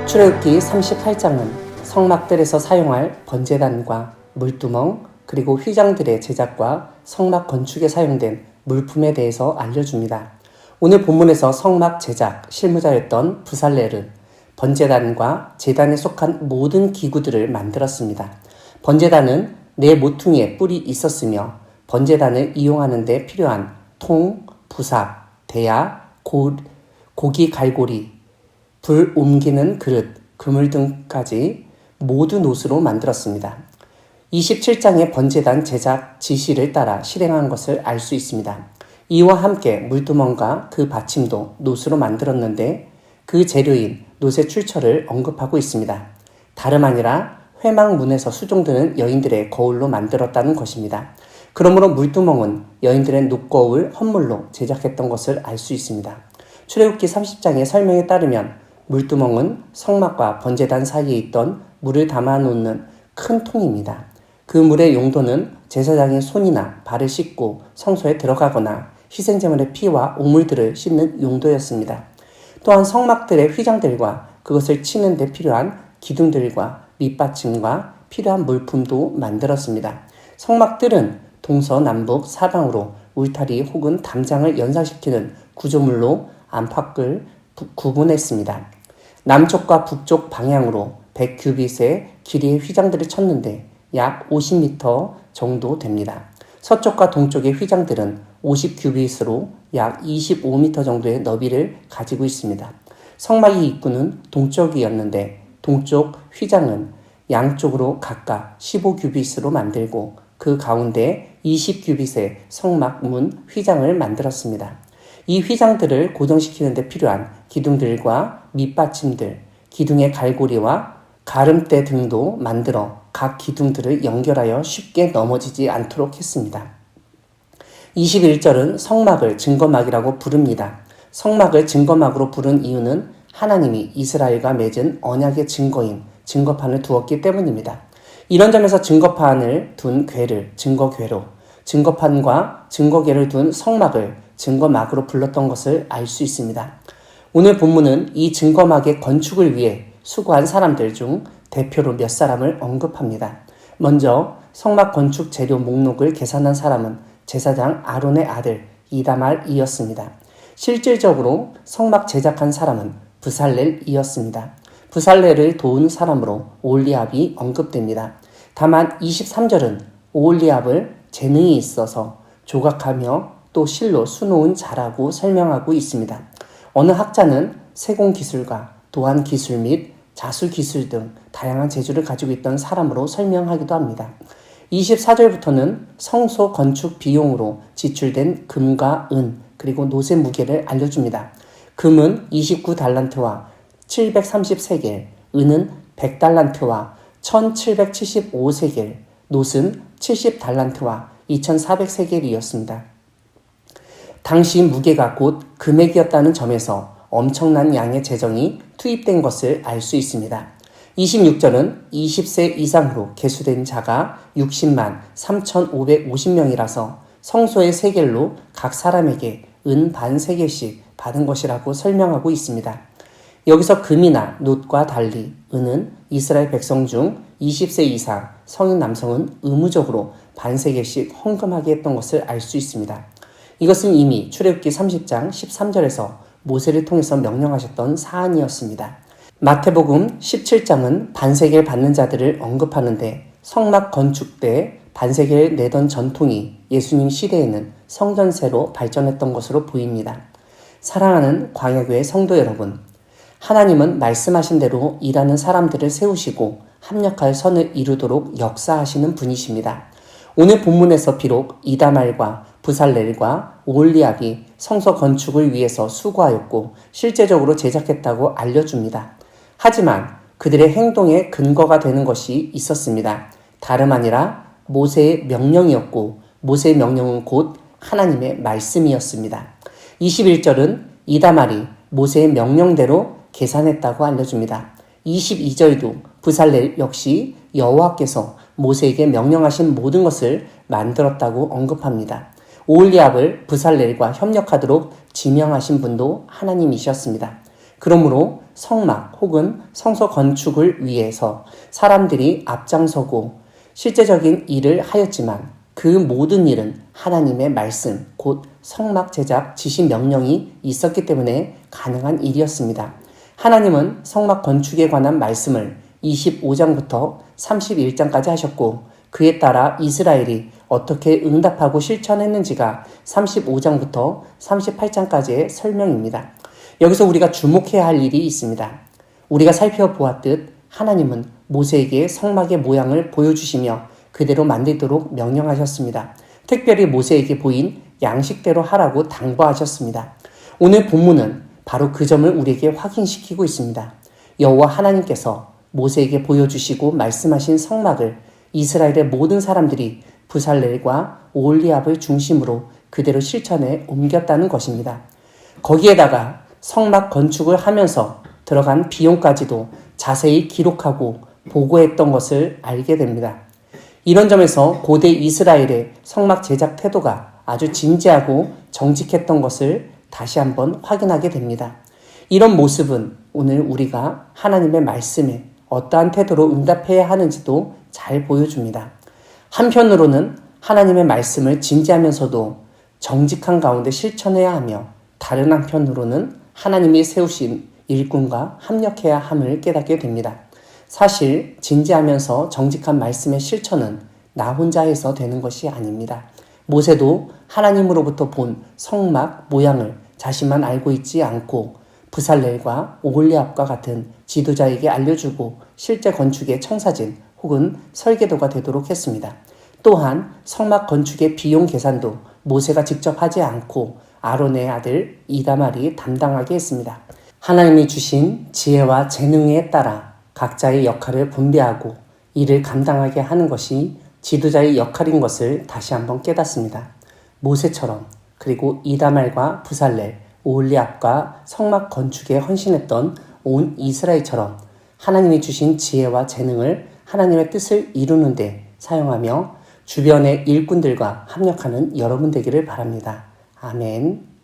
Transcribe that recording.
출애굽기 38장은 성막들에서 사용할 번제단과 물두멍 그리고 휘장들의 제작과 성막 건축에 사용된 물품에 대해서 알려줍니다. 오늘 본문에서 성막 제작 실무자였던 부살렐은 번제단과 제단에 속한 모든 기구들을 만들었습니다. 번제단은 네 모퉁이에 뿔이 있었으며 번제단을 이용하는 데 필요한 통, 부삽, 대야, 고기 갈고리, 불 옮기는 그릇, 그물 등까지 모두 노수로 만들었습니다. 27장의 번제단 제작 지시를 따라 실행한 것을 알 수 있습니다. 이와 함께 물두멍과 그 받침도 노수로 만들었는데 그 재료인 노새 출처를 언급하고 있습니다. 다름 아니라 회막문에서 수종드는 여인들의 거울로 만들었다는 것입니다. 그러므로 물두멍은 여인들의 녹거울 헌물로 제작했던 것을 알 수 있습니다. 출애굽기 30장의 설명에 따르면 물두멍은 성막과 번제단 사이에 있던 물을 담아놓는 큰 통입니다. 그 물의 용도는 제사장이 손이나 발을 씻고 성소에 들어가거나 희생제물의 피와 오물들을 씻는 용도였습니다. 또한 성막들의 휘장들과 그것을 치는 데 필요한 기둥들과 밑받침과 필요한 물품도 만들었습니다. 성막들은 동서남북 사방으로 울타리 혹은 담장을 연상시키는 구조물로 안팎을 구분했습니다. 남쪽과 북쪽 방향으로 100규빗의 길이의 휘장들을 쳤는데 약 50m 정도 됩니다. 서쪽과 동쪽의 휘장들은 50규빗으로 약 25m 정도의 너비를 가지고 있습니다. 성막의 입구는 동쪽이었는데 동쪽 휘장은 양쪽으로 각각 15규빗으로 만들고 그 가운데 20규빗의 성막문 휘장을 만들었습니다. 이 휘장들을 고정시키는 데 필요한 기둥들과 밑받침들, 기둥의 갈고리와 가름대 등도 만들어 각 기둥들을 연결하여 쉽게 넘어지지 않도록 했습니다. 21절은 성막을 증거막이라고 부릅니다. 성막을 증거막으로 부른 이유는 하나님이 이스라엘과 맺은 언약의 증거인 증거판을 두었기 때문입니다. 이런 점에서 증거판을 둔 궤를 증거궤로, 증거판과 증거궤를 둔 성막을 증거막으로 불렀던 것을 알 수 있습니다. 오늘 본문은 이 증거막의 건축을 위해 수고한 사람들 중 대표로 몇 사람을 언급합니다. 먼저 성막 건축 재료 목록을 계산한 사람은 제사장 아론의 아들 이다말이었습니다. 실질적으로 성막 제작한 사람은 부살렐이었습니다. 부살렐을 도운 사람으로 오홀리압이 언급됩니다. 다만 23절은 오홀리압을 재능이 있어서 조각하며 또 실로 수놓은 자라고 설명하고 있습니다. 어느 학자는 세공기술과 도안기술 및 자수기술 등 다양한 재주를 가지고 있던 사람으로 설명하기도 합니다. 24절부터는 성소 건축 비용으로 지출된 금과 은 그리고 노새 무게를 알려줍니다. 금은 29달란트와 730세겔, 은은 100달란트와 1775세겔, 놋은 70달란트와 2400세겔이었습니다. 당시 무게가 곧 금액이었다는 점에서 엄청난 양의 재정이 투입된 것을 알 수 있습니다. 26절은 20세 이상으로 계수된 자가 60만 3,550명이라서 성소의 세겔로 각 사람에게 은 반 세겔씩 받은 것이라고 설명하고 있습니다. 여기서 금이나 놋과 달리 은은 이스라엘 백성 중 20세 이상 성인 남성은 의무적으로 반 세겔씩 헌금하게 했던 것을 알 수 있습니다. 이것은 이미 출애굽기 30장 13절에서 모세를 통해서 명령하셨던 사안이었습니다. 마태복음 17장은 반세겔 받는 자들을 언급하는데 성막 건축 때 반세겔 내던 전통이 예수님 시대에는 성전세로 발전했던 것으로 보입니다. 사랑하는 광야교회 성도 여러분, 하나님은 말씀하신 대로 일하는 사람들을 세우시고 합력할 선을 이루도록 역사하시는 분이십니다. 오늘 본문에서 비록 이다말과 부살렐과 오홀리압이 성소 건축을 위해서 수고하였고 실제적으로 제작했다고 알려줍니다. 하지만 그들의 행동의 근거가 되는 것이 있었습니다. 다름 아니라 모세의 명령이었고 모세의 명령은 곧 하나님의 말씀이었습니다. 21절은 이다말이 모세의 명령대로 계산했다고 알려줍니다. 22절도 부살렐 역시 여호와께서 모세에게 명령하신 모든 것을 만들었다고 언급합니다. 오홀리압을 부살렐과 협력하도록 지명하신 분도 하나님이셨습니다. 그러므로 성막 혹은 성소 건축을 위해서 사람들이 앞장서고 실제적인 일을 하였지만 그 모든 일은 하나님의 말씀, 곧 성막 제작 지시 명령이 있었기 때문에 가능한 일이었습니다. 하나님은 성막 건축에 관한 말씀을 25장부터 31장까지 하셨고 그에 따라 이스라엘이 어떻게 응답하고 실천했는지가 35장부터 38장까지의 설명입니다. 여기서 우리가 주목해야 할 일이 있습니다. 우리가 살펴보았듯 하나님은 모세에게 성막의 모양을 보여주시며 그대로 만들도록 명령하셨습니다. 특별히 모세에게 보인 양식대로 하라고 당부하셨습니다. 오늘 본문은 바로 그 점을 우리에게 확인시키고 있습니다. 여호와 하나님께서 모세에게 보여주시고 말씀하신 성막을 이스라엘의 모든 사람들이 브살렐과 오홀리압을 중심으로 그대로 실천해 옮겼다는 것입니다. 거기에다가 성막 건축을 하면서 들어간 비용까지도 자세히 기록하고 보고했던 것을 알게 됩니다. 이런 점에서 고대 이스라엘의 성막 제작 태도가 아주 진지하고 정직했던 것을 다시 한번 확인하게 됩니다. 이런 모습은 오늘 우리가 하나님의 말씀에 어떠한 태도로 응답해야 하는지도 잘 보여줍니다. 한편으로는 하나님의 말씀을 진지하면서도 정직한 가운데 실천해야 하며 다른 한편으로는 하나님이 세우신 일꾼과 합력해야 함을 깨닫게 됩니다. 사실 진지하면서 정직한 말씀의 실천은 나 혼자 해서 되는 것이 아닙니다. 모세도 하나님으로부터 본 성막 모양을 자신만 알고 있지 않고 브살렐과 오홀리압과 같은 지도자에게 알려주고 실제 건축의 청사진 혹은 설계도가 되도록 했습니다. 또한 성막 건축의 비용 계산도 모세가 직접 하지 않고 아론의 아들 이다말이 담당하게 했습니다. 하나님이 주신 지혜와 재능에 따라 각자의 역할을 분배하고 이를 감당하게 하는 것이 지도자의 역할인 것을 다시 한번 깨닫습니다. 모세처럼 그리고 이다말과 브살렐, 오홀리압과 성막 건축에 헌신했던 온 이스라엘처럼 하나님이 주신 지혜와 재능을 하나님의 뜻을 이루는 데 사용하며 주변의 일꾼들과 합력하는 여러분 되기를 바랍니다. 아멘.